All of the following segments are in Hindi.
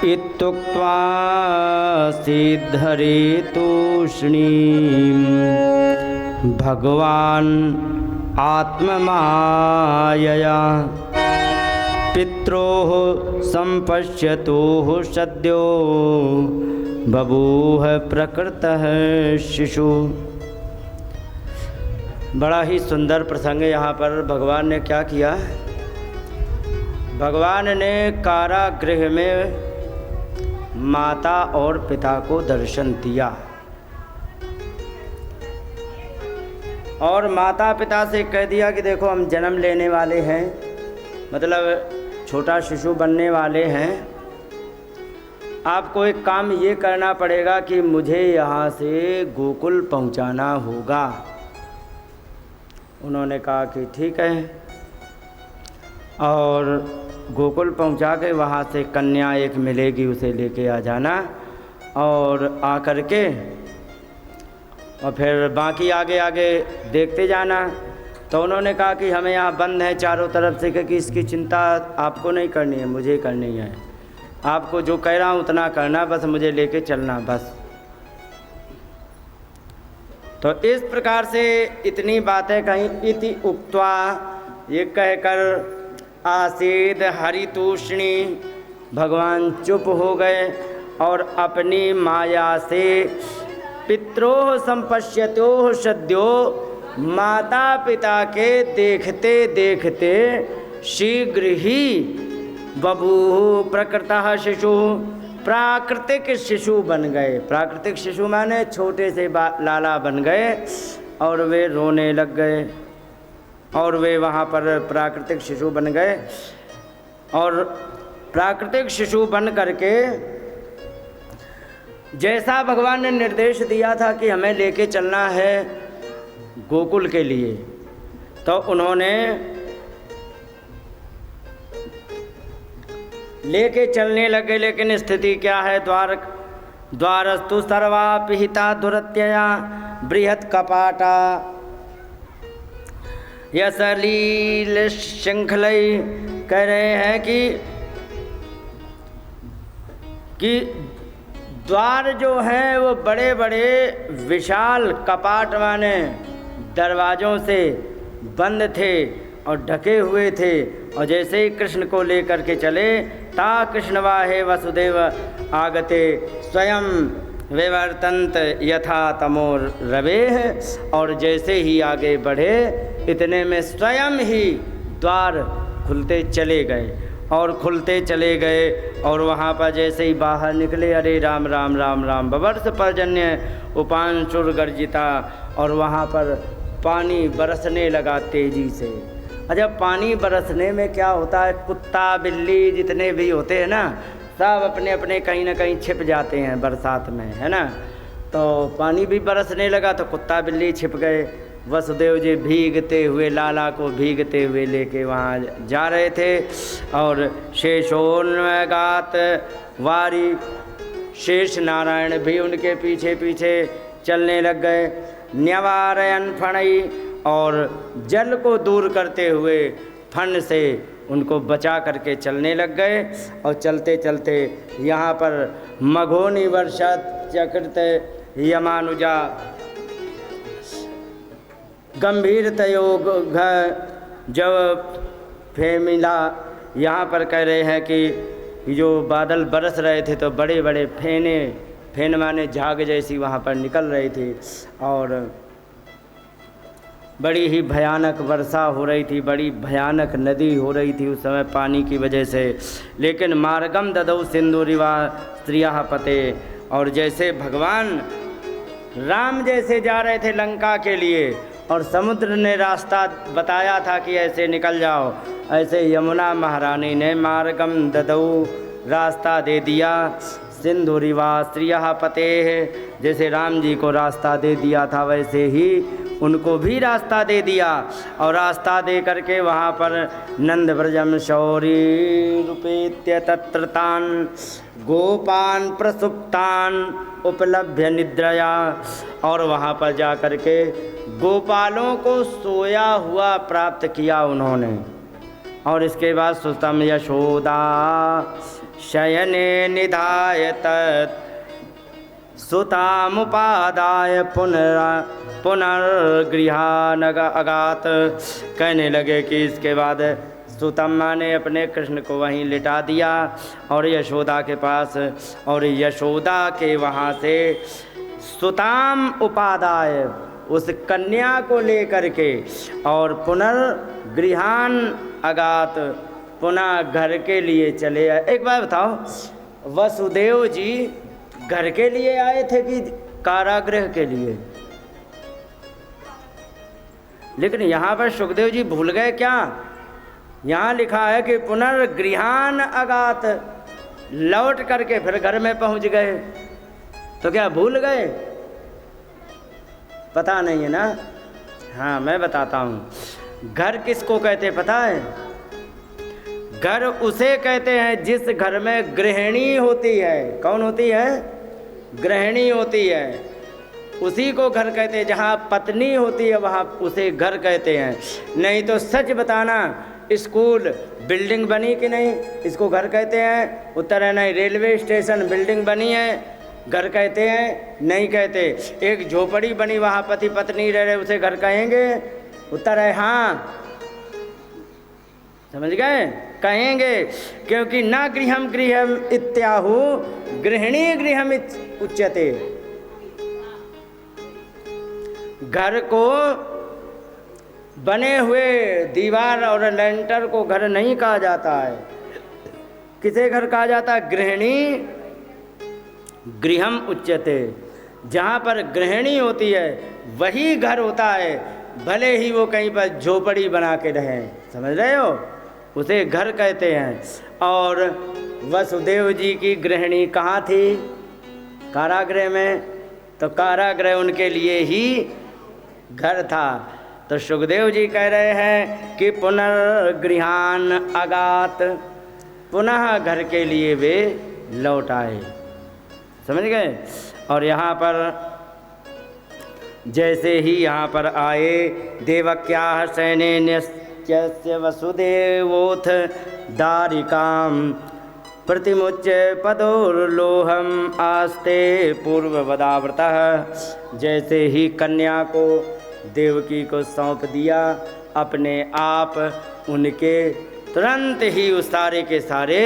इत्युक्त्वा सिद्धरेतूष्णीं भगवान् आत्ममायया पित्रोः संपश्यतोः सद्यो बभूव प्रकृतः शिशु। बड़ा ही सुंदर प्रसंग है। यहाँ पर भगवान ने क्या किया? भगवान ने कारागृह में माता और पिता को दर्शन दिया और माता पिता से कह दिया कि देखो हम जन्म लेने वाले हैं, मतलब छोटा शिशु बनने वाले हैं। आपको एक काम ये करना पड़ेगा कि मुझे यहाँ से गोकुल पहुँचाना होगा। उन्होंने कहा कि ठीक है, और गोकुल पहुँचा के वहाँ से कन्या एक मिलेगी, उसे लेके आ जाना और आकर के और फिर बाकी आगे आगे देखते जाना। तो उन्होंने कहा कि हमें यहाँ बंद है चारों तरफ से, क्योंकि इसकी चिंता आपको नहीं करनी है, मुझे करनी है। आपको जो कह रहा हूँ उतना करना, बस मुझे लेके चलना बस। तो इस प्रकार से इतनी बातें कहीं। इति उक्त्वा, ये कहकर आसीद हरितूष्णी, भगवान चुप हो गए और अपनी माया से पित्रोः संपश्यतोः सद्यो, माता पिता के देखते देखते शीघ्र ही बभूव प्रकृतः शिशु, प्राकृतिक शिशु बन गए। प्राकृतिक शिशु माने छोटे से लाला बन गए और वे रोने लग गए और वे वहाँ पर प्राकृतिक शिशु बन गए। और प्राकृतिक शिशु बन करके जैसा भगवान ने निर्देश दिया था कि हमें लेके चलना है गोकुल के लिए, तो उन्होंने लेके चलने लगे। लेकिन स्थिति क्या है? द्वारस्तु सर्वा पिहिता दुरत्यया बृहत् कपाटा यसलील श्रृंखलई। कह रहे हैं कि द्वार जो हैं वो बड़े बड़े विशाल कपाट माने दरवाज़ों से बंद थे और ढके हुए थे। और जैसे ही कृष्ण को लेकर के चले, ता कृष्णवाहे वसुदेव आगते स्वयं विवर्तन्त यथा तमोर रवेह। और जैसे ही आगे बढ़े इतने में स्वयं ही द्वार खुलते चले गए और खुलते चले गए। और वहाँ पर जैसे ही बाहर निकले, अरे राम राम राम राम बवर्ष पर्जन्य उपांशुर गर्जिता, और वहाँ पर पानी बरसने लगा तेजी से। अच्छा, पानी बरसने में क्या होता है? कुत्ता बिल्ली जितने भी होते हैं ना, सब अपने अपने कहीं ना कहीं छिप जाते हैं बरसात में, है ना। तो पानी भी बरसने लगा तो कुत्ता बिल्ली छिप गए। वसुदेव जी भीगते हुए, लाला को भीगते हुए लेके वहाँ जा रहे थे। और शेषोन्वगात वारी, शेष नारायण भी उनके पीछे पीछे चलने लग गए। न्यवारयन फणई, और जल को दूर करते हुए फन से उनको बचा करके चलने लग गए। और चलते चलते यहाँ पर मघोनी वर्षत चकृत यमानुजा गंभीर तयोग जब फेमिला। यहाँ पर कह रहे हैं कि जो बादल बरस रहे थे तो बड़े बड़े फेन माने झाग जैसी वहाँ पर निकल रही थी और बड़ी ही भयानक वर्षा हो रही थी, बड़ी भयानक नदी हो रही थी उस समय पानी की वजह से। लेकिन मार्गम ददौ सिंदूरिवा स्त्रियः पते। और जैसे भगवान राम जैसे जा रहे थे लंका के लिए और समुद्र ने रास्ता बताया था कि ऐसे निकल जाओ, ऐसे यमुना महारानी ने मार्गम ददौ रास्ता दे दिया। सिंधुरिवा स्त्रियः पते, जैसे राम जी को रास्ता दे दिया था वैसे ही उनको भी रास्ता दे दिया। और रास्ता दे करके वहाँ पर नंद व्रजम शौरी रूपेत्य तत्र तान गोपान प्रसुप्तान उपलभ्य निद्रया। और वहाँ पर जा कर के गोपालों को सोया हुआ प्राप्त किया उन्होंने। और इसके बाद सुतम यशोदा शयने निधाय तत् सुतामुपादाय पुनर्गृहान अगात। कहने लगे कि इसके बाद सुतम्मा ने अपने कृष्ण को वहीं लिटा दिया और यशोदा के पास, और यशोदा के वहाँ से सुताम उपादाय उस कन्या को लेकर के और पुनर्गृहान अगात पुनः घर के लिए चले आए। एक बात बताओ, वसुदेव जी घर के लिए आए थे कि कारागृह के लिए? लेकिन यहाँ पर सुखदेव जी भूल गए क्या? यहाँ लिखा है कि पुनर्गृहान अगात, लौट करके फिर घर में पहुँच गए। तो क्या भूल गए? पता नहीं है ना? हाँ मैं बताता हूँ। घर किसको कहते पता है? घर उसे कहते हैं जिस घर में गृहिणी होती है। कौन होती है? गृहिणी होती है, उसी को घर कहते हैं। जहाँ पत्नी होती है वहाँ उसे घर कहते हैं। नहीं तो सच बताना, स्कूल बिल्डिंग बनी कि नहीं, इसको घर कहते हैं? उत्तर है नहीं। रेलवे स्टेशन बिल्डिंग बनी है, घर कहते हैं? नहीं कहते। एक झोपड़ी बनी वहाँ पति पत्नी रह रहे, उसे घर कहेंगे? उत्तर है हाँ। समझ गए? कहेंगे, क्योंकि ना गृहम गृहम इत्याहु गृहिणी गृहम उच्यते। घर को बने हुए दीवार और लेंटर को घर नहीं कहा जाता है। किसे घर कहा जाता है? गृहिणी गृहम उच्यते। जहाँ पर गृहिणी होती है वही घर होता है, भले ही वो कहीं पर झोपड़ी बना के रहे। समझ रहे हो? उसे घर कहते हैं। और वसुदेव जी की गृहिणी कहाँ थी? कारागृह में। तो कारागृह उनके लिए ही घर था। तो सुखदेव जी कह रहे हैं कि पुनर्गृहान अगात, पुनः घर के लिए वे लौट आए। समझ गए? और यहाँ पर जैसे ही यहाँ पर आए, देवक्याः सैन्यस्य वसुदेवोथ दारिकाम प्रतिमुच्य पदोर्लोहम आस्ते पूर्ववदावृतः। जैसे ही कन्या को देवकी को सौंप दिया, अपने आप उनके तुरंत ही उस सारे के सारे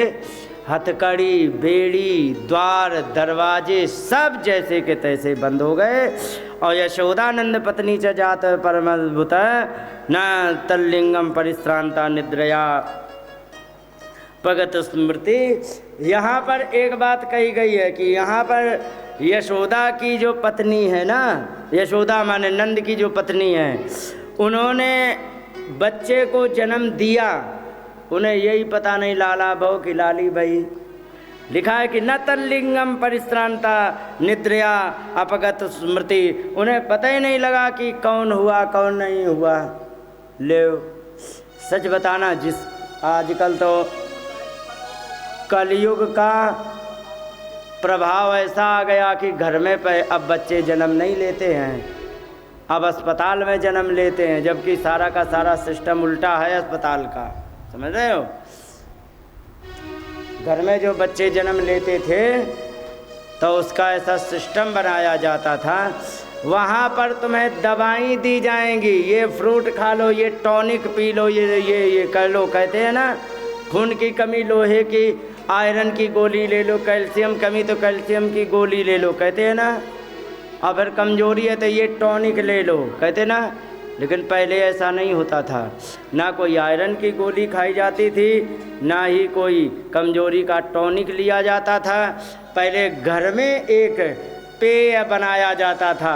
हथकड़ी, बेड़ी, द्वार, दरवाजे सब जैसे के तैसे बंद हो गए। और यशोदानंद पत्नी च जात परमद्भुत न तल्लिंगम परिश्रांता निद्रया भगत स्मृति। यहाँ पर एक बात कही गई है कि यहाँ पर यशोदा की जो पत्नी है ना, यशोदा माने नंद की जो पत्नी है, उन्होंने बच्चे को जन्म दिया। उन्हें यही पता नहीं लाला बहू की लाली भाई। लिखा है कि न तल्लिंगम परिश्रांता निद्रया अपगत स्मृति। उन्हें पता ही नहीं लगा कि कौन हुआ कौन नहीं हुआ। ले सच बताना, जिस आजकल तो कलयुग का प्रभाव ऐसा आ गया कि घर में अब बच्चे जन्म नहीं लेते हैं, अब अस्पताल में जन्म लेते हैं, जबकि सारा का सारा सिस्टम उल्टा है अस्पताल का। समझ रहे हो? घर में जो बच्चे जन्म लेते थे तो उसका ऐसा सिस्टम बनाया जाता था, वहाँ पर तुम्हें दवाई दी जाएंगी, ये फ्रूट खा लो, ये टॉनिक पी लो, ये कर लो। कहते हैं ना, खून की कमी लोहे की, आयरन की गोली ले लो, कैल्शियम कमी तो कैल्शियम की गोली ले लो, कहते हैं ना। और फिर कमजोरी है तो ये टॉनिक ले लो, कहते ना। लेकिन पहले ऐसा नहीं होता था, ना कोई आयरन की गोली खाई जाती थी, ना ही कोई कमजोरी का टॉनिक लिया जाता था। पहले घर में एक पेय बनाया जाता था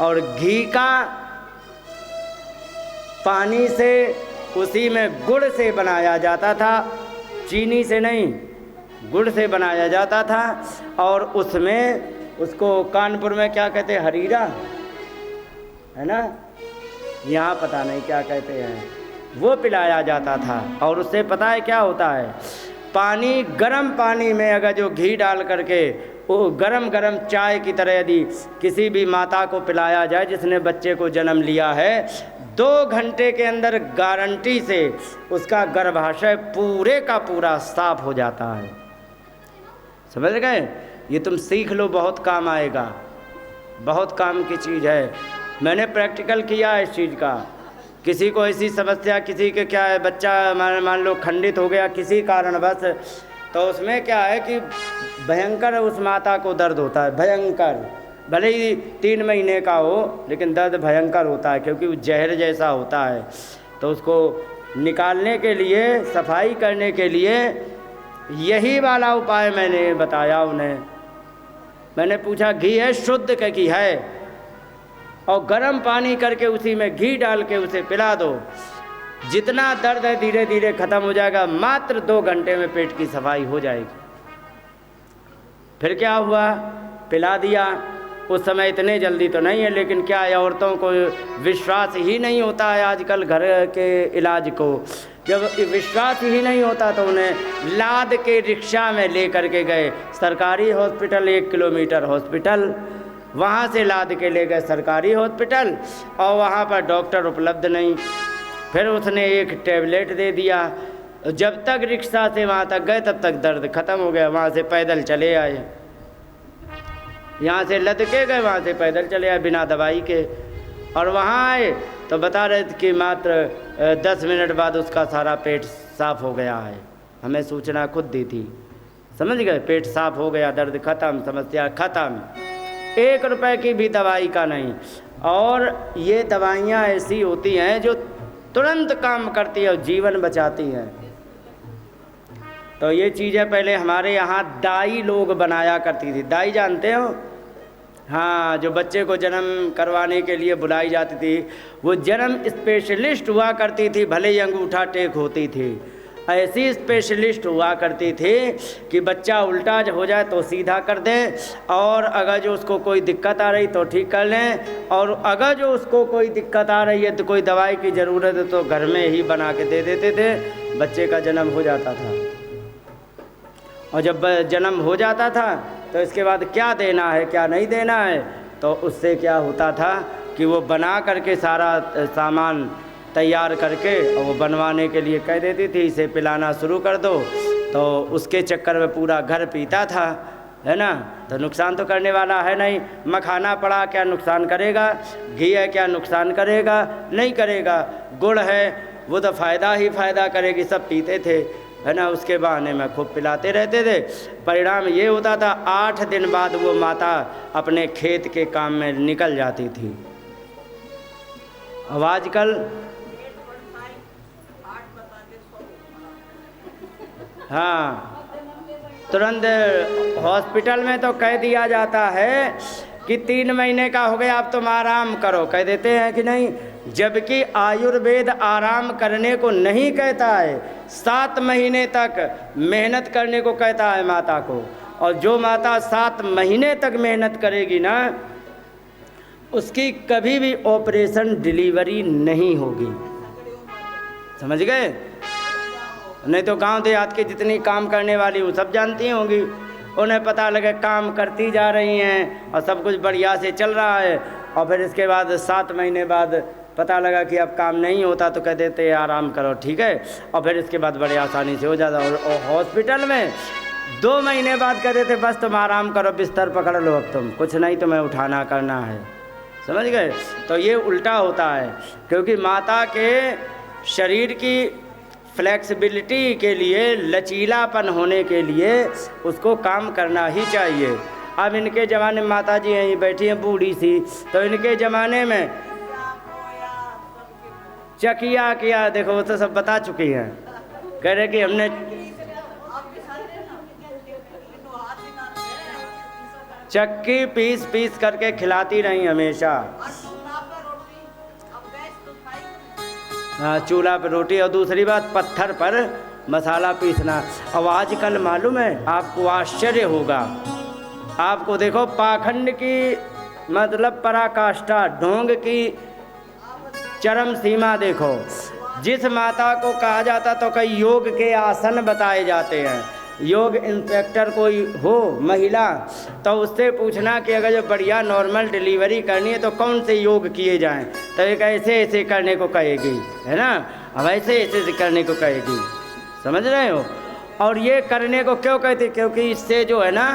और घी का पानी से, उसी में गुड़ से बनाया जाता था, चीनी से नहीं, गुड़ से बनाया जाता था। और उसमें उसको कानपुर में क्या कहते हैं, हरीरा है ना, यहाँ पता नहीं क्या कहते हैं, वो पिलाया जाता था। और उससे पता है क्या होता है, पानी, गर्म पानी में अगर जो घी डाल करके वो गरम गरम चाय की तरह यदि किसी भी माता को पिलाया जाए जिसने बच्चे को जन्म लिया है, 2 घंटे के अंदर गारंटी से उसका गर्भाशय पूरे का पूरा साफ हो जाता है। समझ गए? ये तुम सीख लो, बहुत काम आएगा, बहुत काम की चीज़ है। मैंने प्रैक्टिकल किया है इस चीज़ का। किसी को ऐसी समस्या, किसी के क्या है, बच्चा मान लो खंडित हो गया किसी कारणवश, तो उसमें क्या है कि भयंकर उस माता को दर्द होता है, भयंकर। भले ही 3 महीने का हो लेकिन दर्द भयंकर होता है, क्योंकि वो जहर जैसा होता है। तो उसको निकालने के लिए, सफाई करने के लिए यही वाला उपाय मैंने बताया उन्हें। मैंने पूछा घी है शुद्ध का? घी है। और गर्म पानी करके उसी में घी डाल के उसे पिला दो, जितना दर्द है धीरे धीरे ख़त्म हो जाएगा। मात्र 2 घंटे में पेट की सफाई हो जाएगी। फिर क्या हुआ, पिला दिया। उस समय इतने जल्दी तो नहीं है, लेकिन क्या है, औरतों को विश्वास ही नहीं होता है आजकल घर के इलाज को। जब विश्वास ही नहीं होता तो उन्हें लाद के रिक्शा में ले करके गए सरकारी हॉस्पिटल, 1 किलोमीटर हॉस्पिटल, वहाँ से लाद के ले गए सरकारी हॉस्पिटल, और वहाँ पर डॉक्टर उपलब्ध नहीं। फिर उसने एक टैबलेट दे दिया। जब तक रिक्शा से वहाँ तक गए तब तक दर्द ख़त्म हो गया। वहाँ से पैदल चले आए, यहाँ से लद के गए, वहाँ से पैदल चले आए बिना दवाई के। और वहाँ आए तो बता रहे थे कि मात्र 10 मिनट बाद उसका सारा पेट साफ़ हो गया है। हमें सूचना खुद दी थी। समझ गए? पेट साफ़ हो गया, दर्द ख़त्म, समस्या ख़त्म। 1 रुपए की भी दवाई का नहीं। और ये दवाइयाँ ऐसी होती हैं जो तुरंत काम करती है और जीवन बचाती हैं। तो ये चीज़ें पहले हमारे यहाँ दाई लोग बनाया करती थी। दाई जानते हो? हाँ, जो बच्चे को जन्म करवाने के लिए बुलाई जाती थी, वो जन्म स्पेशलिस्ट हुआ करती थी। भले ही अंगूठा टेक होती थी, ऐसी स्पेशलिस्ट हुआ करती थी कि बच्चा उल्टा हो जाए तो सीधा कर दें, और अगर जो उसको कोई दिक्कत आ रही तो ठीक कर लें, और अगर जो उसको कोई दिक्कत आ रही है तो कोई दवाई की ज़रूरत है तो घर में ही बना के दे देते थे। बच्चे का जन्म हो जाता था। और जब जन्म हो जाता था तो इसके बाद क्या देना है क्या नहीं देना है, तो उससे क्या होता था कि वो बना करके सारा सामान तैयार करके और वो बनवाने के लिए कह देती थी, इसे पिलाना शुरू कर दो। तो उसके चक्कर में पूरा घर पीता था, है ना। तो नुकसान तो करने वाला है नहीं। मखाना पड़ा, क्या नुकसान करेगा? घी है, क्या नुकसान करेगा? नहीं करेगा। गुड़ है, वो तो फ़ायदा ही फ़ायदा करेगी। सब पीते थे, है ना। उसके बहाने में खूब पिलाते रहते थे। परिणाम ये होता था 8 दिन बाद वो माता अपने खेत के काम में निकल जाती थी। अब आजकल हाँ, तुरंत हॉस्पिटल में तो कह दिया जाता है कि 3 महीने का हो गया अब तुम आराम करो, कह देते हैं कि नहीं। जबकि आयुर्वेद आराम करने को नहीं कहता है, 7 महीने तक मेहनत करने को कहता है माता को। और जो माता 7 महीने तक मेहनत करेगी ना, उसकी कभी भी ऑपरेशन डिलीवरी नहीं होगी। समझ गए? नहीं तो गांव देहात के जितनी काम करने वाली वो सब जानती होंगी। उन्हें पता लगे काम करती जा रही हैं और सब कुछ बढ़िया से चल रहा है, और फिर इसके बाद 7 महीने बाद पता लगा कि अब काम नहीं होता तो कह देते आराम करो, ठीक है। और फिर इसके बाद बड़ी आसानी से हो जाता। और हॉस्पिटल में 2 महीने बाद कह देते बस तुम आराम करो, बिस्तर पकड़ लो, अब तुम कुछ नहीं तुम्हें उठाना करना है। समझ गए? तो ये उल्टा होता है, क्योंकि माता के शरीर की फ्लेक्सिबिलिटी के लिए, लचीलापन होने के लिए उसको काम करना ही चाहिए। अब इनके ज़माने में माता जी यहीं बैठी हैं बूढ़ी सी, तो इनके ज़माने में चकिया किया, देखो वो तो सब बता चुकी हैं। कह रहे कि हमने चक्की पीस करके खिलाती रही हमेशा। हाँ, चूल्हा पर रोटी, और दूसरी बात पत्थर पर मसाला पीसना। अब आजकल मालूम है आपको, आश्चर्य होगा आपको, देखो पाखंड की मतलब पराकाष्ठा, ढोंग की चरम सीमा देखो। जिस माता को कहा जाता तो कई योग के आसन बताए जाते हैं, योग इंस्पेक्टर कोई हो महिला तो उससे पूछना कि अगर जो बढ़िया नॉर्मल डिलीवरी करनी है तो कौन से योग किए जाएं, तो एक ऐसे ऐसे करने को कहेगी, है ना, अब ऐसे ऐसे करने को कहेगी, समझ रहे हो। और ये करने को क्यों कहते, क्योंकि इससे जो है ना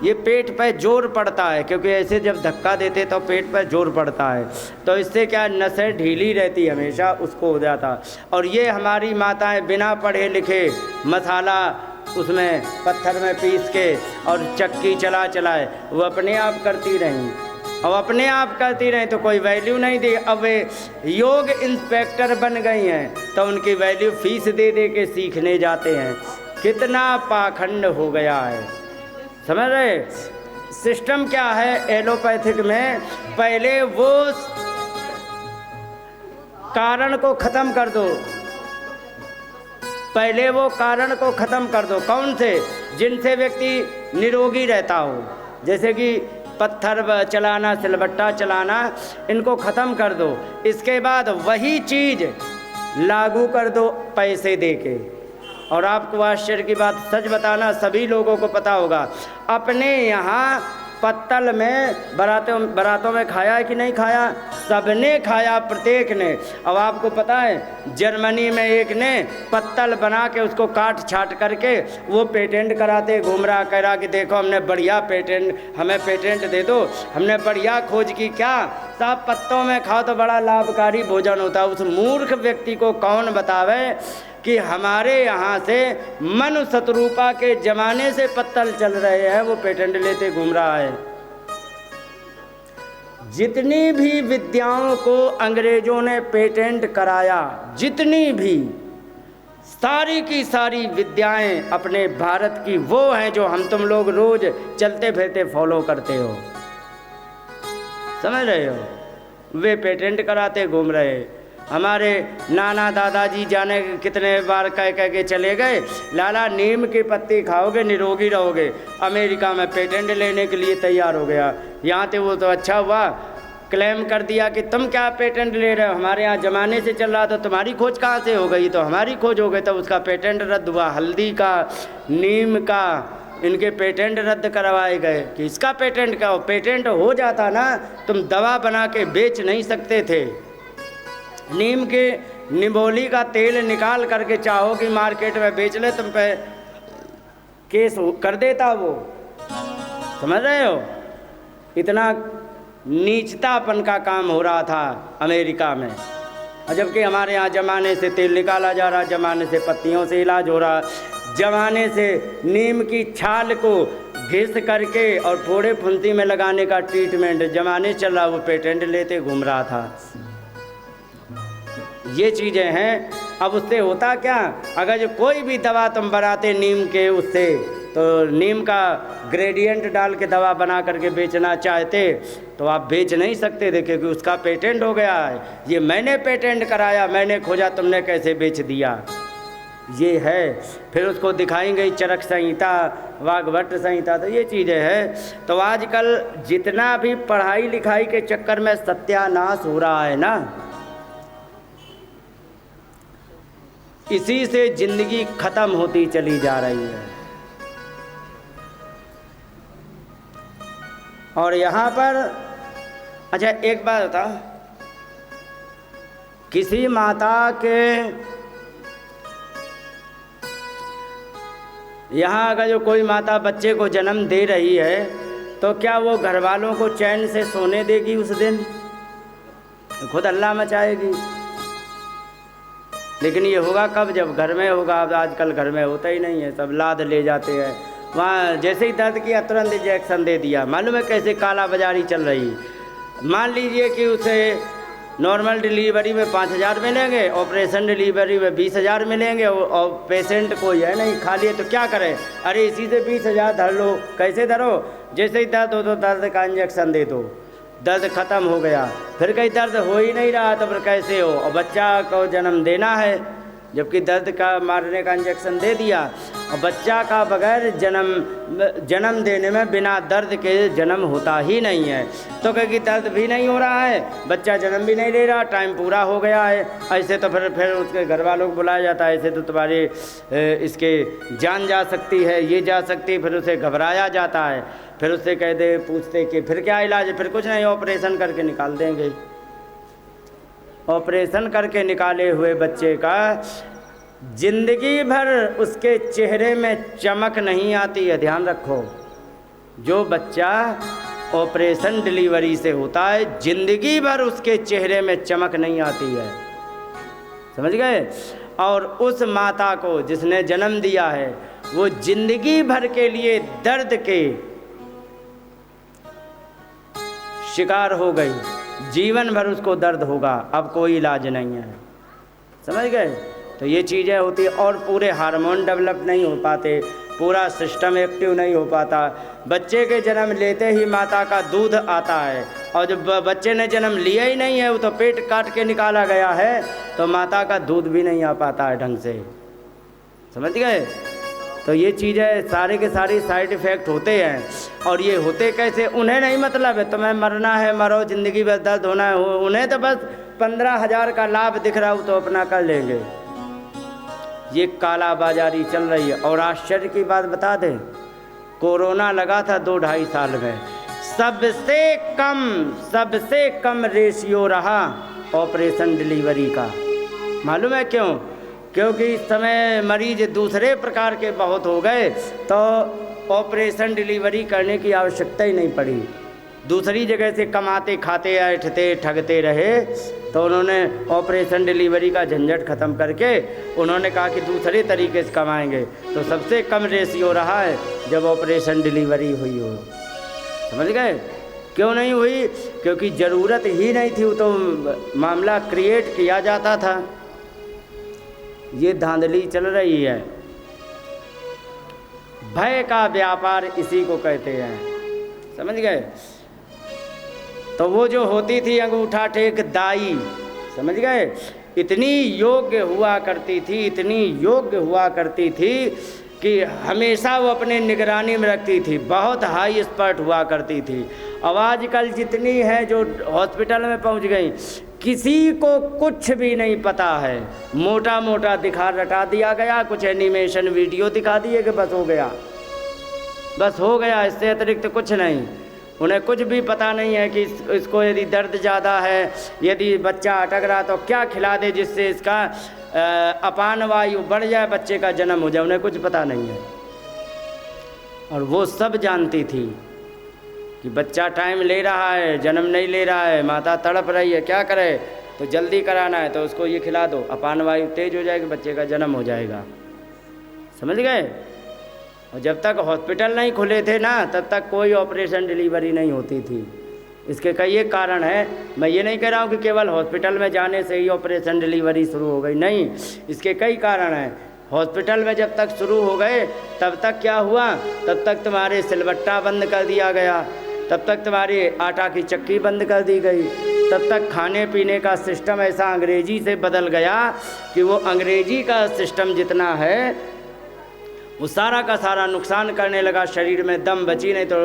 ये पेट पर जोर पड़ता है, क्योंकि ऐसे जब धक्का देते तो पेट पर जोर पड़ता है, तो इससे क्या नसें ढीली रहती हमेशा, उसको हो जाता। और ये हमारी माताएं बिना पढ़े लिखे मसाला उसमें पत्थर में पीस के और चक्की चलाए वो अपने आप करती रहीं, और अपने आप करती रहीं तो कोई वैल्यू नहीं दी। अब वे योग इंस्पेक्टर बन गई हैं तो उनकी वैल्यू फीस दे दे के सीखने जाते हैं। कितना पाखंड हो गया है, समझ रहे। सिस्टम क्या है एलोपैथिक में, पहले वो कारण को ख़त्म कर दो, पहले वो कारण को ख़त्म कर दो। कौन से, जिनसे व्यक्ति निरोगी रहता हो, जैसे कि पत्थर चलाना, सिलबट्टा चलाना, इनको ख़त्म कर दो। इसके बाद वही चीज़ लागू कर दो पैसे दे के। और आपको आश्चर्य की बात सच बताना, सभी लोगों को पता होगा, अपने यहाँ पत्तल में बारातों में खाया है कि नहीं खाया, सबने खाया, प्रत्येक ने। अब आपको पता है जर्मनी में एक ने पत्तल बना के उसको काट छाट करके वो पेटेंट कराते घूम रहा, कह रहा कि देखो हमने बढ़िया पेटेंट, हमें पेटेंट दे दो, हमने बढ़िया खोज की। क्या साहब, पत्तों में खाओ तो बड़ा लाभकारी भोजन होता है। उस मूर्ख व्यक्ति को कौन बतावे कि हमारे यहाँ से मनु शतरूपा के ज़माने से पत्तल चल रहे हैं, वो पेटेंट लेते घूम रहा है। जितनी भी विद्याओं को अंग्रेजों ने पेटेंट कराया, जितनी भी, सारी की सारी विद्याएं अपने भारत की वो हैं जो हम तुम लोग रोज चलते फिरते फॉलो करते हो, समझ रहे हो। वे पेटेंट कराते घूम रहे। हमारे नाना दादाजी जाने कितने बार कह के चले गए, लाला नीम की पत्ती खाओगे निरोगी रहोगे। अमेरिका में पेटेंट लेने के लिए तैयार हो गया। यहाँ पे वो तो अच्छा हुआ, क्लेम कर दिया कि तुम क्या पेटेंट ले रहे हो, हमारे यहाँ ज़माने से चल रहा था, तुम्हारी खोज कहाँ से हो गई, तो हमारी खोज हो गई, तो उसका पेटेंट रद्द हुआ। हल्दी का, नीम का, इनके पेटेंट रद्द करवाए गए कि इसका पेटेंट क्या हो। पेटेंट हो जाता ना, तुम दवा बना के बेच नहीं सकते थे। नीम के निबोली का तेल निकाल करके चाहो कि मार्केट में बेच ले, तुम पे केस कर देता वो, समझ रहे हो। इतना नीचतापन का काम हो रहा था अमेरिका में, और जबकि हमारे यहाँ ज़माने से तेल निकाला जा रहा, ज़माने से पत्तियों से इलाज हो रहा, ज़माने से नीम की छाल को घिस करके और फोड़े फुंसी में लगाने का ट्रीटमेंट ज़माने चल रहा, वो पेटेंट लेते घूम रहा था। ये चीज़ें हैं। अब उससे होता क्या, अगर जो कोई भी दवा तुम बनाते नीम के उससे, तो नीम का ग्रेडियंट डाल के दवा बना करके बेचना चाहते तो आप बेच नहीं सकते थे, क्योंकि उसका पेटेंट हो गया है। ये मैंने पेटेंट कराया, मैंने खोजा, तुमने कैसे बेच दिया, ये है। फिर उसको दिखाएंगे चरक संहिता, वाग्भट संहिता, तो ये चीज़ें हैं। तो आजकल जितना भी पढ़ाई लिखाई के चक्कर में सत्यानाश हो रहा है ना, इसी से जिंदगी खत्म होती चली जा रही है। और यहाँ पर अच्छा एक बात बता, किसी माता के यहाँ अगर जो कोई माता बच्चे को जन्म दे रही है तो क्या वो घर वालों को चैन से सोने देगी उस दिन? खुद अल्लाह मचाएगी। लेकिन ये होगा कब, जब घर में होगा। अब आजकल घर में होता ही नहीं है, सब लाद ले जाते हैं। वहाँ जैसे ही दर्द किया तुरंत इंजेक्शन दे दिया। मालूम है कैसे काला बाजारी चल रही। मान लीजिए कि उसे नॉर्मल डिलीवरी में 5,000 मिलेंगे, ऑपरेशन डिलीवरी में 20,000 मिलेंगे, और पेशेंट कोई है नहीं, खाली है, तो क्या करें? अरे इसी से 20,000 धर लो। कैसे धरो? जैसे ही दर्द हो तो दर्द का इंजेक्शन दे दो, दर्द ख़त्म हो गया। फिर कहीं दर्द हो ही नहीं रहा तो फिर कैसे हो? और बच्चा को जन्म देना है जबकि दर्द का मारने का इंजेक्शन दे दिया और बच्चा का बगैर जन्म देने में बिना दर्द के जन्म होता ही नहीं है। तो कहेगी दर्द भी नहीं हो रहा है, बच्चा जन्म भी नहीं ले रहा, टाइम पूरा हो गया है, ऐसे तो फिर उसके घर वालों को बुलाया जाता है, ऐसे तो तुम्हारे इसके जान जा सकती है, ये जा सकती है, फिर उसे घबराया जाता है, फिर उससे कह दे पूछते कि फिर क्या इलाज है, फिर कुछ नहीं, ऑपरेशन करके निकाल देंगे। ऑपरेशन करके निकाले हुए बच्चे का जिंदगी भर उसके चेहरे में चमक नहीं आती है। ध्यान रखो, जो बच्चा ऑपरेशन डिलीवरी से होता है जिंदगी भर उसके चेहरे में चमक नहीं आती है, समझ गए। और उस माता को जिसने जन्म दिया है वो जिंदगी भर के लिए दर्द के शिकार हो गई, जीवन भर उसको दर्द होगा, अब कोई इलाज नहीं है, समझ गए। तो ये चीज़ें होती, और पूरे हार्मोन डेवलप नहीं हो पाते, पूरा सिस्टम एक्टिव नहीं हो पाता। बच्चे के जन्म लेते ही माता का दूध आता है, और जब बच्चे ने जन्म लिया ही नहीं है, वो तो पेट काट के निकाला गया है, तो माता का दूध भी नहीं आ पाता है ढंग से, समझ गए। तो ये चीज़ें सारे के सारे साइड इफ़ेक्ट होते हैं। और ये होते कैसे, उन्हें नहीं मतलब है तुम्हें मरना है मरो, ज़िंदगी भर दर्द होना है, उन्हें तो बस 15,000 का लाभ दिख रहा हो तो अपना कर लेंगे। ये काला बाजारी चल रही है। और आश्चर्य की बात बता दें, कोरोना लगा था 2-2.5 साल में, सबसे कम रेशियो रहा ऑपरेशन डिलीवरी का। मालूम है क्यों? क्योंकि इस समय मरीज दूसरे प्रकार के बहुत हो गए, तो ऑपरेशन डिलीवरी करने की आवश्यकता ही नहीं पड़ी। दूसरी जगह से कमाते खाते ऐठते ठगते रहे, तो उन्होंने ऑपरेशन डिलीवरी का झंझट ख़त्म करके उन्होंने कहा कि दूसरे तरीके से कमाएंगे। तो सबसे कम रेशियो रहा है जब ऑपरेशन डिलीवरी हुई हो, समझ गए। क्यों नहीं हुई? क्योंकि ज़रूरत ही नहीं थी, वो तो मामला क्रिएट किया जाता था। ये धांधली चल रही है, भय का व्यापार इसी को कहते हैं, समझ गए। तो वो जो होती थी अंगूठा टेक दाई, समझ गए, इतनी योग्य हुआ करती थी, इतनी योग्य हुआ करती थी कि हमेशा वो अपने निगरानी में रखती थी, बहुत हाई एक्सपर्ट हुआ करती थी। अब आजकल जितनी है जो हॉस्पिटल में पहुंच गई, किसी को कुछ भी नहीं पता है, मोटा मोटा दिखा रटा दिया गया, कुछ एनिमेशन वीडियो दिखा दिए कि बस हो गया, बस हो गया, इससे अतिरिक्त कुछ नहीं। उन्हें कुछ भी पता नहीं है कि इसको यदि दर्द ज़्यादा है, यदि बच्चा अटक रहा तो क्या खिला दे जिससे इसका अपान वायु बढ़ जाए, बच्चे का जन्म हो जाए, उन्हें कुछ पता नहीं है। और वो सब जानती थी कि बच्चा टाइम ले रहा है, जन्म नहीं ले रहा है, माता तड़प रही है, क्या करे, तो जल्दी कराना है तो उसको ये खिला दो, अपान वायु तेज हो जाएगी, बच्चे का जन्म हो जाएगा, समझ गए। और जब तक हॉस्पिटल नहीं खुले थे ना, तब तक कोई ऑपरेशन डिलीवरी नहीं होती थी। इसके कई एक कारण है, मैं ये नहीं कह रहा हूँ कि केवल हॉस्पिटल में जाने से ही ऑपरेशन डिलीवरी शुरू हो गई, नहीं, इसके कई कारण हैं। हॉस्पिटल में जब तक शुरू हो गए तब तक क्या हुआ, तब तक तुम्हारे सिलबट्टा बंद कर दिया गया, तब तक तुम्हारी आटा की चक्की बंद कर दी गई, तब तक खाने पीने का सिस्टम ऐसा अंग्रेजी से बदल गया कि वो अंग्रेजी का सिस्टम जितना है वो सारा का सारा नुकसान करने लगा, शरीर में दम बची नहीं तो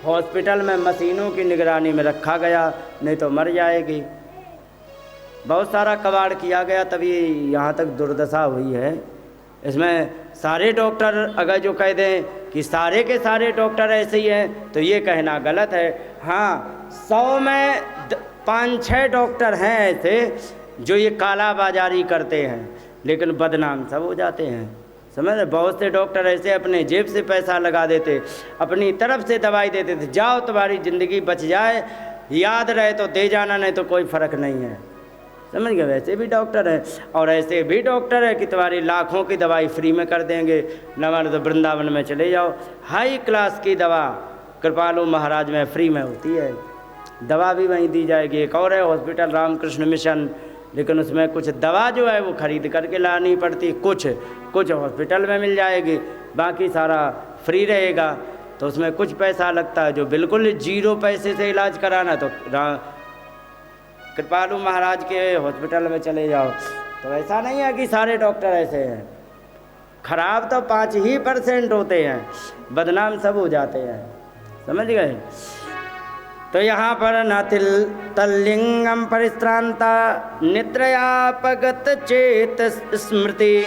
हॉस्पिटल में मशीनों की निगरानी में रखा गया, नहीं तो मर जाएगी। बहुत सारा कबाड़ किया गया, तभी यहाँ तक दुर्दशा हुई है। इसमें सारे डॉक्टर अगर जो कह दें कि सारे के सारे डॉक्टर ऐसे ही हैं तो ये कहना गलत है। हाँ, 100 में 5-6 डॉक्टर हैं ऐसे जो ये काला बाजारी करते हैं, लेकिन बदनाम सब हो जाते हैं, समझ रहे। बहुत से डॉक्टर ऐसे अपने जेब से पैसा लगा देते, अपनी तरफ से दवाई देते थे, जाओ तुम्हारी ज़िंदगी बच जाए, याद रहे तो दे जाना, नहीं तो कोई फ़र्क नहीं है, समझ गए। वैसे भी डॉक्टर है, और ऐसे भी डॉक्टर है कि तुम्हारी लाखों की दवाई फ्री में कर देंगे, न तो वृंदावन में चले जाओ, हाई क्लास की दवा कृपालु महाराज में फ्री में होती है, दवा भी वहीं दी जाएगी। एक और है हॉस्पिटल रामकृष्ण मिशन, लेकिन उसमें कुछ दवा जो है वो खरीद करके लानी पड़ती, कुछ हॉस्पिटल में मिल जाएगी, बाकी सारा फ्री रहेगा। तो उसमें कुछ पैसा लगता है, जो बिल्कुल 0 पैसे से इलाज कराना तो कृपालु महाराज के हॉस्पिटल में चले जाओ, तो ऐसा नहीं है कि सारे डॉक्टर ऐसे हैं। खराब तो 5% होते हैं, बदनाम सब हो जाते हैं, समझ गए। तो यहाँ पर न तल्लिंगम परिश्रांता निद्रयापगत चेत स्मृति।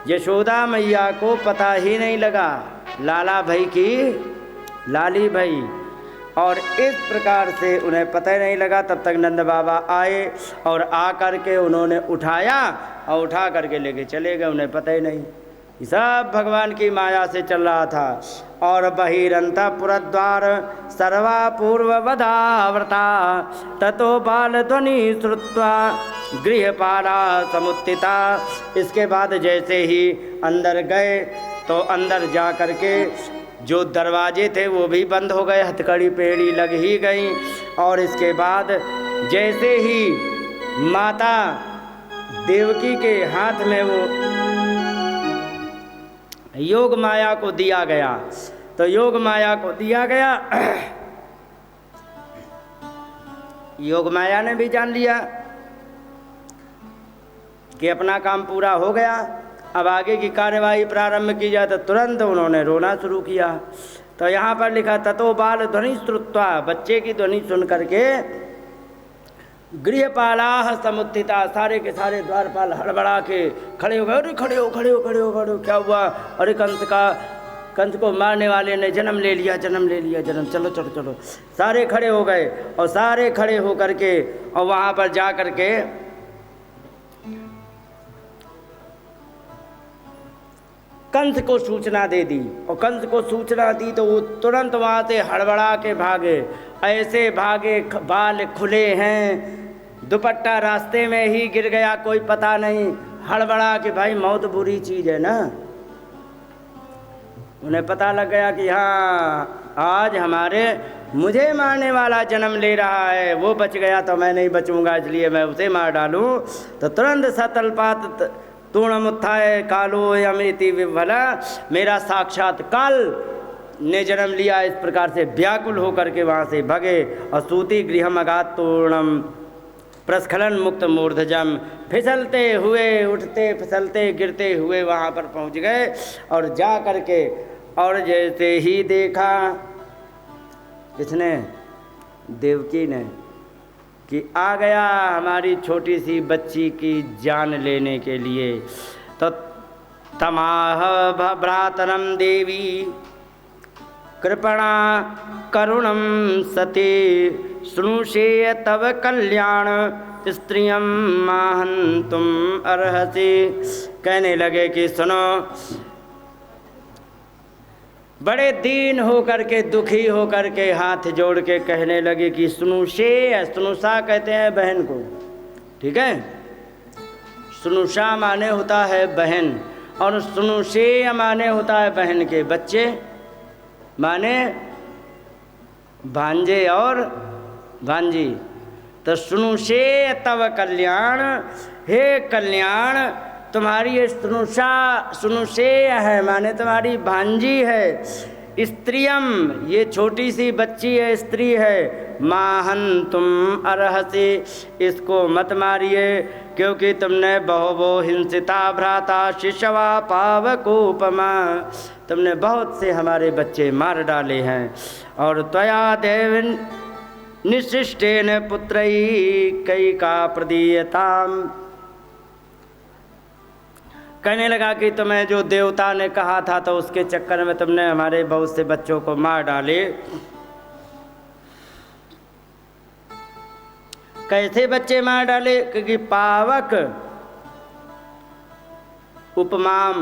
यशोदा मैया को पता ही नहीं लगा लाला भाई की लाली भाई, और इस प्रकार से उन्हें पता ही नहीं लगा। तब तक नंद बाबा आए और आ कर के उन्होंने उठाया और उठा करके लेके चले गए, उन्हें पता ही नहीं। सब भगवान की माया से चल रहा था। और बहिरंतपुरद्वार सर्वा पूर्ववधावृता ततो बाल ध्वनि श्रुत्वा गृहपाला समुत्थिता। इसके बाद जैसे ही अंदर गए तो अंदर जा कर के जो दरवाजे थे वो भी बंद हो गए, हथकड़ी पेड़ी लग ही गई। और इसके बाद जैसे ही माता देवकी के हाथ में वो योग माया को दिया गया, तो योग माया को दिया गया, योग माया ने भी जान लिया कि अपना काम पूरा हो गया, अब आगे की कार्यवाही प्रारंभ की जाए। तो तुरंत उन्होंने रोना शुरू किया। तो यहाँ पर लिखा ततो बाल ध्वनि श्रुत्वा, बच्चे की ध्वनि सुन करके गृहपाला समुत्थिता, सारे के सारे द्वारपाल हड़बड़ा के खड़े हो गए। अरे खड़े हो खड़े हो खड़े हो खड़े हो, क्या हुआ? अरे कंस को मारने वाले ने जन्म ले लिया, जन्म ले लिया, जन्म, चलो चलो चलो। सारे खड़े हो गए और सारे खड़े हो करके और वहाँ पर जा करके कंस को सूचना दे दी। और कंस को सूचना दी तो वो तुरंत वहाँ से हड़बड़ा के भागे, ऐसे भागे, बाल खुले हैं, दुपट्टा रास्ते में ही गिर गया, कोई पता नहीं, हड़बड़ा कि भाई मौत बुरी चीज़ है ना। उन्हें पता लग गया कि हाँ आज मुझे मारने वाला जन्म ले रहा है, वो बच गया तो मैं नहीं बचूंगा, इसलिए मैं उसे मार डालूं। तो तुरंत सतलपात तूणमुत्थाय कालो यमेति विह्वला, मेरा साक्षात काल ने जन्म लिया। इस प्रकार से व्याकुल होकर के वहाँ से भगे। और सूति गृहम अगात तूर्णम प्रस्खलन मुक्त मूर्धजम, फिसलते हुए उठते फिसलते गिरते हुए वहाँ पर पहुँच गए। और जा कर के और जैसे ही देखा, किसने? देवकी ने, कि आ गया हमारी छोटी सी बच्ची की जान लेने के लिए। तो तमाह भ्रातरम देवी कृपणा करुणम सती श्रुषेय तव कल्याण स्त्रियम माहन तुम अर्हसि। कहने लगे कि सुनो, बड़े दीन होकर के, दुखी होकर के हाथ जोड़ के कहने लगे कि सुनुषे, सुनुषा कहते हैं बहन को, ठीक है। सुनुषा माने होता है बहन, और सुनुषे माने होता है बहन के बच्चे, माने भांजे और भांजी। तो सुनुषे तव कल्याण, हे कल्याण तुम्हारी ये सुनुषे है, माने तुम्हारी भांजी है। स्त्रियम, ये छोटी सी बच्ची है, स्त्री है। माहन तुम अर्हसि, इसको मत मारिए, क्योंकि तुमने बहु हिंसिता भ्राता शिशवा पावकोपमा, तुमने बहुत से हमारे बच्चे मार डाले हैं। और त्वया देव निशिष्टेन पुत्रई कई का प्रदीयताम, कहने लगा कि तुम्हें जो देवता ने कहा था तो उसके चक्कर में तुमने हमारे बहुत से बच्चों को मार डाले। कैसे बच्चे मार डाले? क्योंकि पावक उपमाम,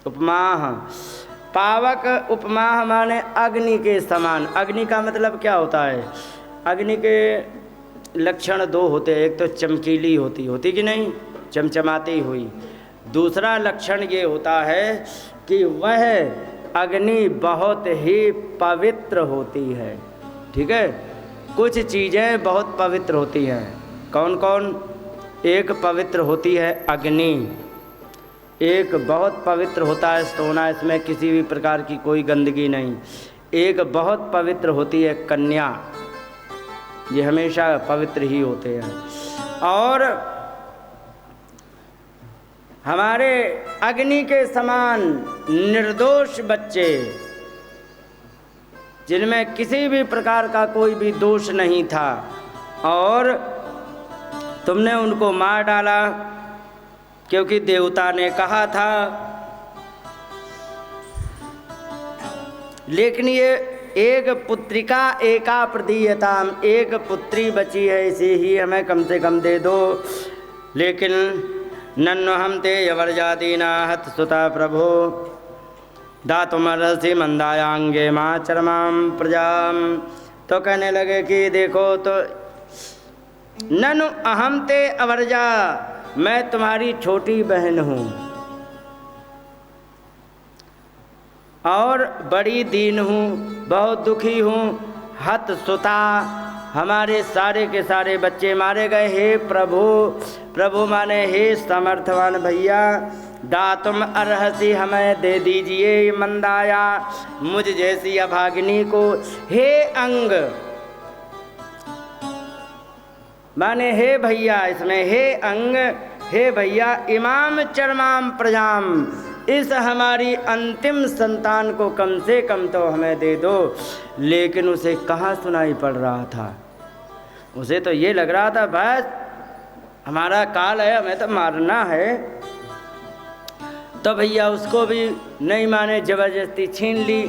उपमाह, पावक उपमाह माने अग्नि के समान। अग्नि का मतलब क्या होता है? अग्नि के लक्षण दो होते हैं, एक तो चमकीली होती कि नहीं, चमचमाती हुई। दूसरा लक्षण ये होता है कि वह अग्नि बहुत ही पवित्र होती है, ठीक है। कुछ चीज़ें बहुत पवित्र होती हैं। कौन कौन? एक पवित्र होती है अग्नि, एक बहुत पवित्र होता है सोना, इसमें किसी भी प्रकार की कोई गंदगी नहीं। एक बहुत पवित्र होती है कन्या, ये हमेशा पवित्र ही होते हैं। और हमारे अग्नि के समान निर्दोष बच्चे, जिनमें किसी भी प्रकार का कोई भी दोष नहीं था, और तुमने उनको मार डाला, क्योंकि देवता ने कहा था। लेकिन ये एक पुत्रिका एका प्रदीयताम, एक पुत्री बची है, इसे ही हमें कम से कम दे दो। लेकिन नन्नो हम ते यवर्जादीना हत सुता प्रभो दातुमर्हसि मंदायांगे माँ चरमाम प्रजाम। तो कहने लगे कि देखो, तो ननु अहम ते अवर्जा, मैं तुम्हारी छोटी बहन हूँ और बड़ी दीन हूँ, बहुत दुखी हूँ। हत सुता, हमारे सारे के सारे बच्चे मारे गए। हे प्रभु, प्रभु माने हे समर्थवान भैया, दातुम अर्हसि, हमें दे दीजिए मंदाया, मुझ जैसी अभागिनी को। हे अंग माने हे भैया, इसमें हे अंग, हे भैया, इमाम चरमाम प्रजाम, इस हमारी अंतिम संतान को कम से कम तो हमें दे दो। लेकिन उसे कहाँ सुनाई पड़ रहा था? उसे तो ये लग रहा था बस हमारा काल है, हमें तो मारना है। तो भैया उसको भी नहीं माने, जबरदस्ती छीन ली।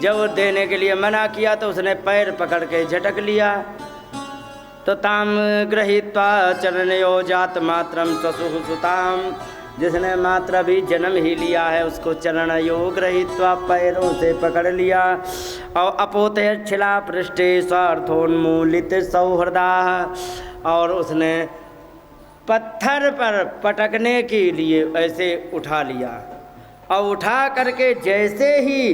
जब वो देने के लिए मना किया तो उसने पैर पकड़ के झटक लिया। तो ताम गृहीत्वा चरणयो जात मात्रम स्वसुः सुताम, जिसने मात्र भी जन्म ही लिया है उसको चरणयो गृहीत्वा, पैरों से पकड़ लिया। और अपोते छिला पृष्ठे स्वार्थोन्मूलित सौहृदा, और उसने पत्थर पर पटकने के लिए ऐसे उठा लिया। और उठा करके जैसे ही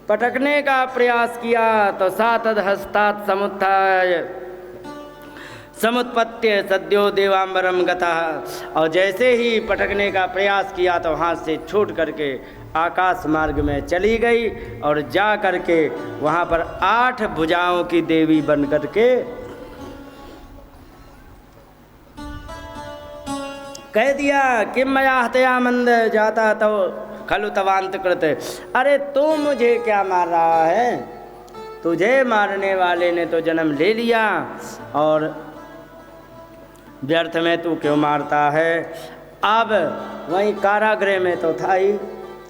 पटकने का प्रयास किया तो सातद हस्तात समुत्थाय समुत्पत्य सद्यो देवांबरम गता, और जैसे ही पटकने का प्रयास किया तो हाथ से छूट करके आकाश मार्ग में चली गई। और जा करके वहाँ पर 8 भुजाओं की देवी बन करके कह दिया कि मया हत्या मंद जाता तो खलु तवांत कृत, अरे तू मुझे क्या मार रहा है? तुझे मारने वाले ने तो जन्म ले लिया और व्यर्थ में तू क्यों मारता है? अब वहीं कारागृह में तो था ही,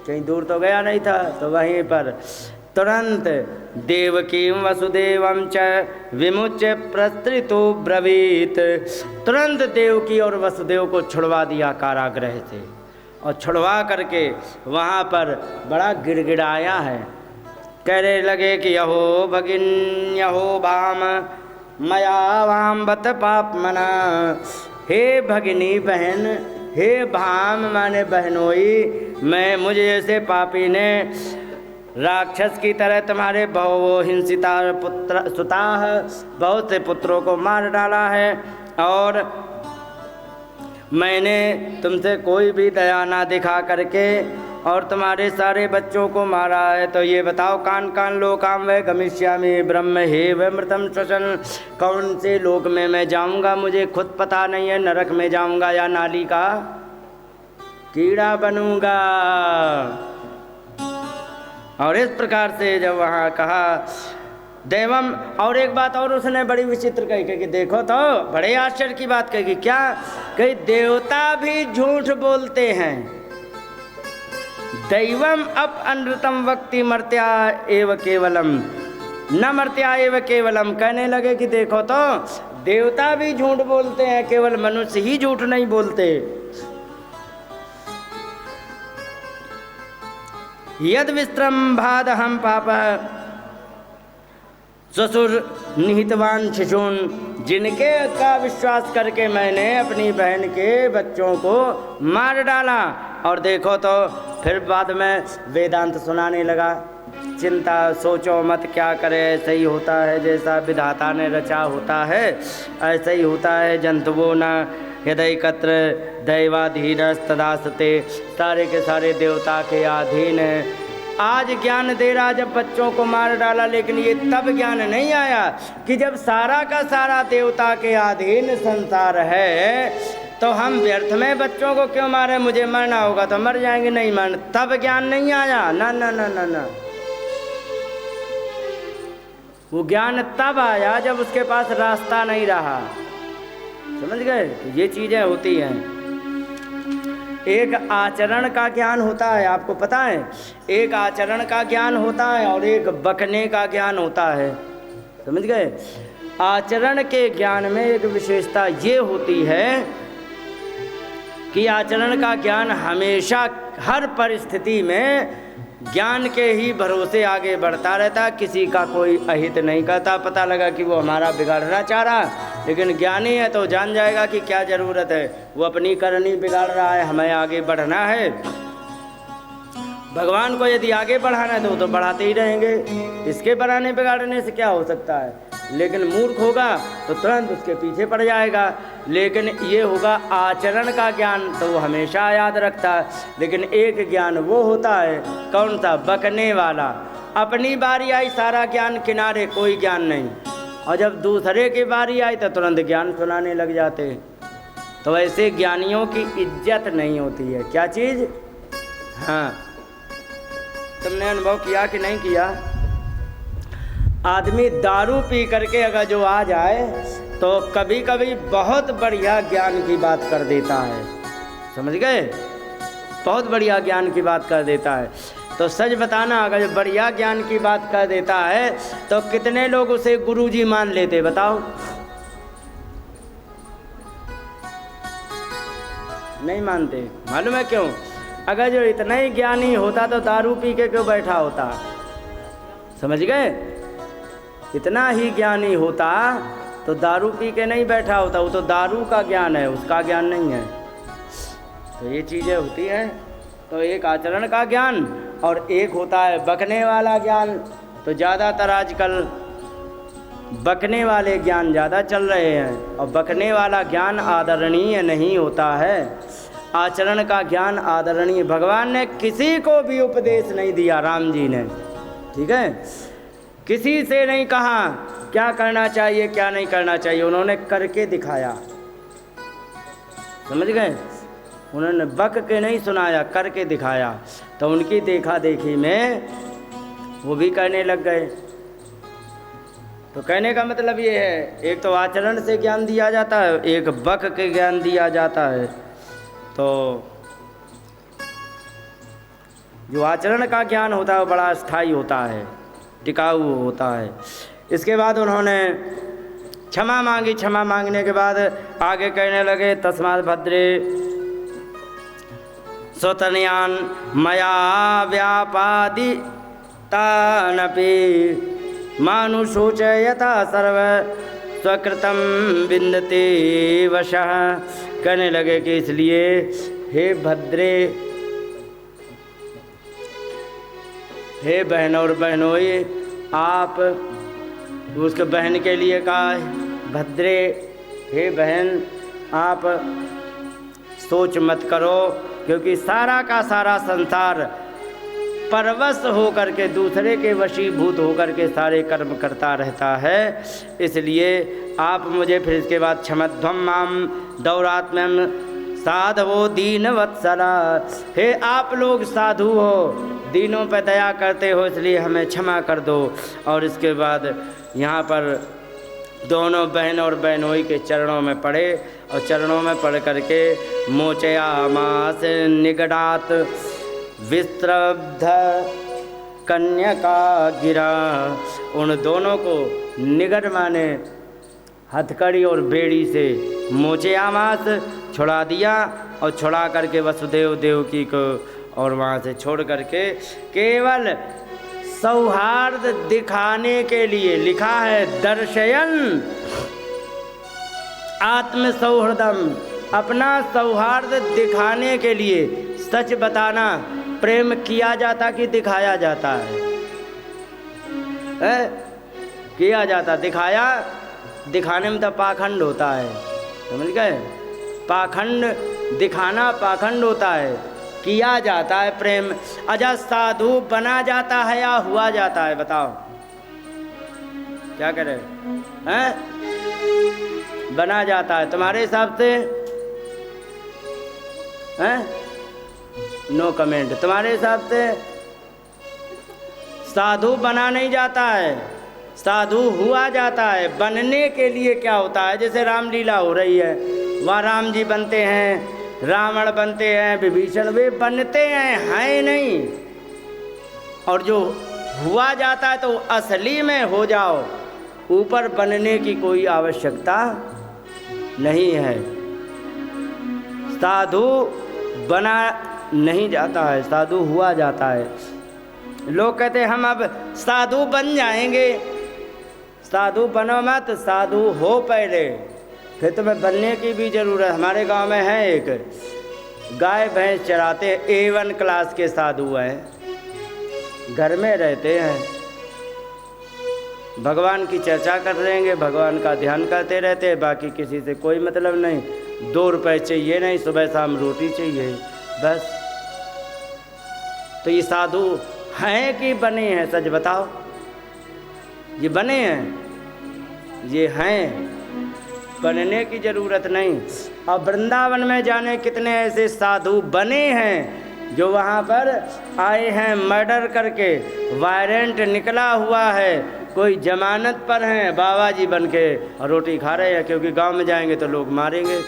कहीं दूर तो गया नहीं था। तो वहीं पर तुरंत देवकी वसुदेवम च विमुच्य प्रस्तृतो ब्रवीत, तुरंत देवकी और वसुदेव को छुड़वा दिया कारागृह से। और छुड़वा करके वहाँ पर बड़ा गिड़गिड़ाया है। कहने लगे कि यहो भगिन यहो भाम मया वाम बत पाप मना, हे भगिनी बहन, हे भाम माने बहनोई, मैं मुझे जैसे पापी ने राक्षस की तरह तुम्हारे बहु हिंसिता पुत्र सुता बहुत से पुत्रों को मार डाला है, और मैंने तुमसे कोई भी दया ना दिखा करके और तुम्हारे सारे बच्चों को मारा है। तो ये बताओ कान कान लोकाम वह गमिष्यामि ब्रह्म हे वह मृतम श्वसन, कौन से लोक में मैं जाऊंगा मुझे खुद पता नहीं है। नरक में जाऊंगा या नाली का कीड़ा बनूंगा। और इस प्रकार से जब वहाँ कहा देवम, और एक बात और उसने बड़ी विचित्र कही कि देखो तो बड़े आश्चर्य की बात कही। क्या कही? देवता भी झूठ बोलते हैं। दैवम अप अनृतम वक्ति मर्त्या एव केवलम न मर्त्या एव केवलम। कहने लगे कि देखो तो देवता भी झूठ बोलते हैं, केवल मनुष्य ही झूठ नहीं बोलते। यद विस्त्रम्भाद हम पाप ससुर निहितवान शिशून, जिनके का विश्वास करके मैंने अपनी बहन के बच्चों को मार डाला। और देखो तो फिर बाद में वेदांत सुनाने लगा। चिंता सोचो मत क्या करे, ऐसा ही होता है जैसा विधाता ने रचा होता है ऐसा ही होता है। जंतुओं न हृदय कत्र दैवाधीन तदासते, सारे के सारे देवता के अधीन आज ज्ञान दे रहा जब बच्चों को मार डाला, लेकिन ये तब ज्ञान नहीं आया कि जब सारा का सारा देवता के अधीन संसार है, तो हम व्यर्थ में बच्चों को क्यों मारे? मुझे मरना होगा तो मर जाएंगे, नहीं मरना, तब ज्ञान नहीं आया। ना ना ना ना ना, वो ज्ञान तब आया जब उसके पास रास्ता नहीं रहा। समझ गए? ये चीजें होती हैं। एक आचरण का ज्ञान होता है, आपको पता है, एक आचरण का ज्ञान होता है और एक बकने का ज्ञान होता है। समझ गए? आचरण के ज्ञान में एक विशेषता ये होती है कि आचरण का ज्ञान हमेशा हर परिस्थिति में ज्ञान के ही भरोसे आगे बढ़ता रहता, किसी का कोई अहित नहीं करता। पता लगा कि वो हमारा बिगाड़ना चाह रहा, लेकिन ज्ञानी है तो जान जाएगा कि क्या ज़रूरत है, वो अपनी करनी बिगाड़ रहा है, हमें आगे बढ़ना है। भगवान को यदि आगे बढ़ाना है तो वो तो बढ़ाते ही रहेंगे, इसके बढ़ाने बिगाड़ने से क्या हो सकता है। लेकिन मूर्ख होगा तो तुरंत उसके पीछे पड़ जाएगा। लेकिन ये होगा आचरण का ज्ञान, तो वो हमेशा याद रखता है। लेकिन एक ज्ञान वो होता है, कौन सा? बकने वाला। अपनी बारी आई सारा ज्ञान किनारे, कोई ज्ञान नहीं, और जब दूसरे की बारी आई तो तुरंत ज्ञान सुनाने लग जाते हैं। तो ऐसे ज्ञानियों की इज्जत नहीं होती है। क्या चीज़? हाँ, तुमने अनुभव किया कि नहीं किया? आदमी दारू पी करके अगर जो आ जाए तो कभी कभी बहुत बढ़िया ज्ञान की बात कर देता है। समझ गए? बहुत बढ़िया ज्ञान की बात कर देता है। तो सच बताना, अगर बढ़िया ज्ञान की बात कर देता है तो कितने लोग उसे गुरुजी मान लेते, बताओ? नहीं मानते। मालूम है क्यों? अगर जो इतना ही ज्ञानी होता तो दारू पी के क्यों बैठा होता? समझ गए? इतना ही ज्ञानी होता तो दारू पी के नहीं बैठा होता। वो तो दारू का ज्ञान है, उसका ज्ञान नहीं है। तो ये चीज़ें होती हैं। तो एक आचरण का ज्ञान और एक होता है बकने वाला ज्ञान। तो ज़्यादातर आजकल बकने वाले ज्ञान ज़्यादा चल रहे हैं, और बकने वाला ज्ञान आदरणीय नहीं होता है। आचरण का ज्ञान आदरणीय। भगवान ने किसी को भी उपदेश नहीं दिया, राम जी ने, ठीक है, किसी से नहीं कहा क्या करना चाहिए क्या नहीं करना चाहिए, उन्होंने करके दिखाया। समझ गए? उन्होंने बक के नहीं सुनाया, करके दिखाया। तो उनकी देखा देखी में वो भी करने लग गए। तो कहने का मतलब ये है, एक तो आचरण से ज्ञान दिया जाता है, एक बक के ज्ञान दिया जाता है। तो जो आचरण का ज्ञान होता है वो बड़ा स्थायी होता है, टिकाऊ होता है। इसके बाद उन्होंने क्षमा मांगी। क्षमा मांगने के बाद आगे कहने लगे, तस्मात् भद्रे स्वतन्यान मया व्यापादि तानपि मानुषोच यथा सर्व स्वकृतम विन्दते वशः। कहने लगे कि इसलिए हे भद्रे, हे बहन और बहनोई, आप, उसके बहन के लिए कहा भद्रे, हे बहन आप सोच मत करो, क्योंकि सारा का सारा संसार परवश होकर के दूसरे के वशीभूत होकर के सारे कर्म करता रहता है। इसलिए आप मुझे फिर इसके बाद क्षमध्वम माम दौरात्म्यम साधवो दीन वत्सला, हे आप लोग साधु हो, दीनों पर दया करते हो, इसलिए हमें क्षमा कर दो। और इसके बाद यहाँ पर दोनों बहन और बहनोई के चरणों में पड़े, और चरणों में पढ़ करके मोचयामास निगडात विस्त्रब्ध कन्यका गिरा। उन दोनों को निगड़ माने हथकड़ी और बेड़ी से मोचयामास छुड़ा दिया, और छुड़ा करके वसुदेव देवकी को और वहाँ से छोड़ करके केवल सौहार्द दिखाने के लिए, लिखा है दर्शयन आत्म सौहृदम, अपना सौहार्द दिखाने के लिए, सच बताना, प्रेम किया जाता कि दिखाया जाता है? किया जाता, दिखाया, दिखाने में तो पाखंड होता है। समझ गए? पाखंड, दिखाना पाखंड होता है। किया जाता है प्रेम। अच्छा, साधु बना जाता है या हुआ जाता है? बताओ क्या करे हैं? बना जाता है तुम्हारे हिसाब से हैं? No comment. तुम्हारे हिसाब से साधु बना नहीं जाता है, साधु हुआ जाता है। बनने के लिए क्या होता है? जैसे रामलीला हो रही है, वहाँ राम जी बनते हैं, रावण बनते हैं, विभीषण, वे बनते हैं नहीं। और जो हुआ जाता है तो असली में हो जाओ, ऊपर बनने की कोई आवश्यकता नहीं है। साधु बना नहीं जाता है, साधु हुआ जाता है। लोग कहते हैं हम अब साधु बन जाएंगे। साधु बनो मत, साधु हो पहले, फिर तुम्हें बनने की भी ज़रूरत। हमारे गांव में है एक, गाय भैंस चराते हैं, A1 क्लास के साधु हैं, घर में रहते हैं, भगवान की चर्चा कर रहेंगे, भगवान का ध्यान करते रहते हैं, बाकी किसी से कोई मतलब नहीं। 2 रुपए चाहिए नहीं, सुबह शाम रोटी चाहिए बस। तो ये साधु हैं कि बने हैं? सच बताओ, ये बने हैं, ये हैं, बनने की ज़रूरत नहीं। और वृंदावन में जाने कितने ऐसे साधु बने हैं जो वहाँ पर आए हैं मर्डर करके, वारंट निकला हुआ है, कोई जमानत पर हैं, बाबा जी बन के और रोटी खा रहे हैं, क्योंकि गांव में जाएंगे तो लोग मारेंगे।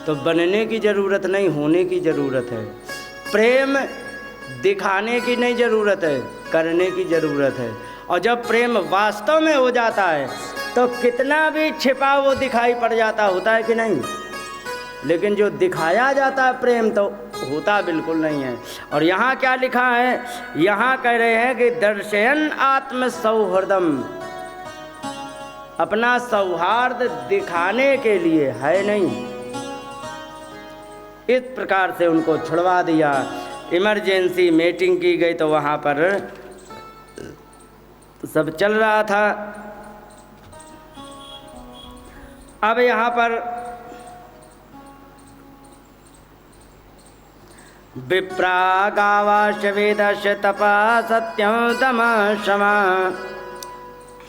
तो बनने की ज़रूरत नहीं, होने की ज़रूरत है। प्रेम दिखाने की नहीं ज़रूरत है, करने की ज़रूरत है। और जब प्रेम वास्तव में हो जाता है तो कितना भी छिपा वो दिखाई पड़ जाता, होता है कि नहीं? लेकिन जो दिखाया जाता है प्रेम तो होता बिल्कुल नहीं है। और यहाँ क्या लिखा है? यहाँ कह रहे हैं कि दर्शयन आत्म सौहृदम, अपना सौहार्द दिखाने के लिए है नहीं। इस प्रकार से उनको छुड़वा दिया। इमरजेंसी मीटिंग की गई तो वहाँ पर सब चल रहा था। अब यहाँ पर विप्रा गावाश वेदश तपा सत्यं तमा क्षमा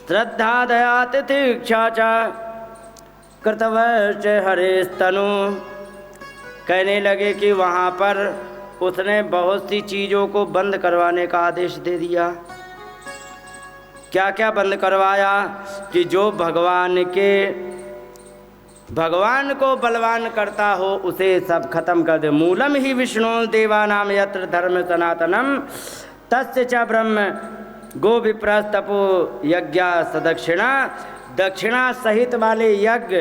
श्रद्धा दया तितिक्षा च कृतवश्च हरेस्तनु। कहने लगे कि वहाँ पर उसने बहुत सी चीज़ों को बंद करवाने का आदेश दे दिया। क्या क्या बंद करवाया? कि जो भगवान को बलवान करता हो उसे सब खत्म कर दे। मूलम ही विष्णु देवानाम यत्र धर्म सनातनम तस्य च ब्रह्म गो विप्रस्तपो यज्ञा सदक्षिणा, दक्षिणा सहित वाले यज्ञ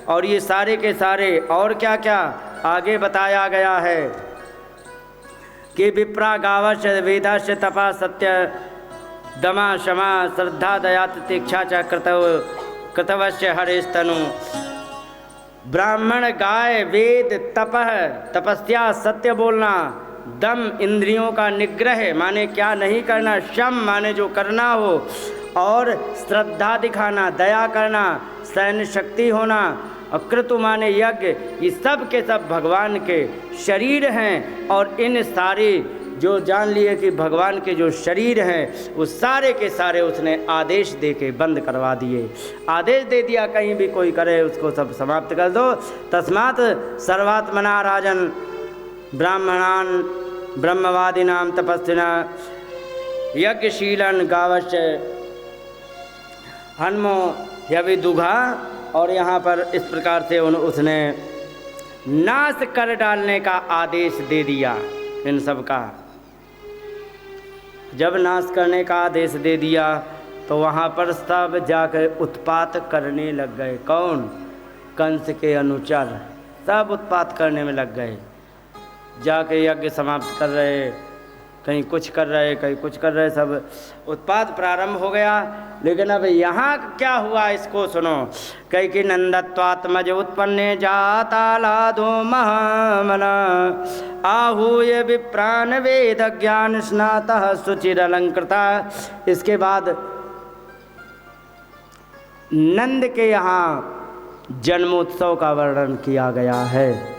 और ये सारे के सारे। और क्या क्या आगे बताया गया है कि विप्रा गावश वेदश तपा सत्य दमा क्षमा श्रद्धा दया तितिक्षा च कृतवश्य हरेस्तनु। ब्राह्मण गाय वेद तपह तपस्या सत्य बोलना, दम इंद्रियों का निग्रह माने क्या नहीं करना, शम माने जो करना हो, और श्रद्धा दिखाना, दया करना, सैन्य शक्ति होना, और कृतु माने यज्ञ। ये सब के सब भगवान के शरीर हैं। और इन सारे जो जान लिए कि भगवान के जो शरीर हैं वो सारे के सारे उसने आदेश दे के बंद करवा दिए। आदेश दे दिया कहीं भी कोई करे उसको सब समाप्त कर दो। तस्मात् सर्वात्मना राजन ब्राह्मणान ब्रह्मवादिनाम तपस्विना यज्ञशीलन गावश्च हन्मो यविदुघा। और यहाँ पर इस प्रकार से उसने नाश कर डालने का आदेश दे दिया इन सब का। जब नाश करने का आदेश दे दिया तो वहाँ पर सब जाकर उत्पात करने लग गए। कौन? कंस के अनुचर सब उत्पात करने में लग गए। जाके यज्ञ समाप्त कर रहे, कहीं कुछ कर रहे, कहीं कुछ कर रहे, सब उत्पात प्रारंभ हो गया। लेकिन अब यहाँ क्या हुआ इसको सुनो। कई कि नंदत्वात्मज उत्पन्ने जाता लादो महामना आहूय विप्रान वेद ज्ञान स्नातः सुचिर अलंकृता। इसके बाद नंद के यहाँ जन्मोत्सव का वर्णन किया गया है।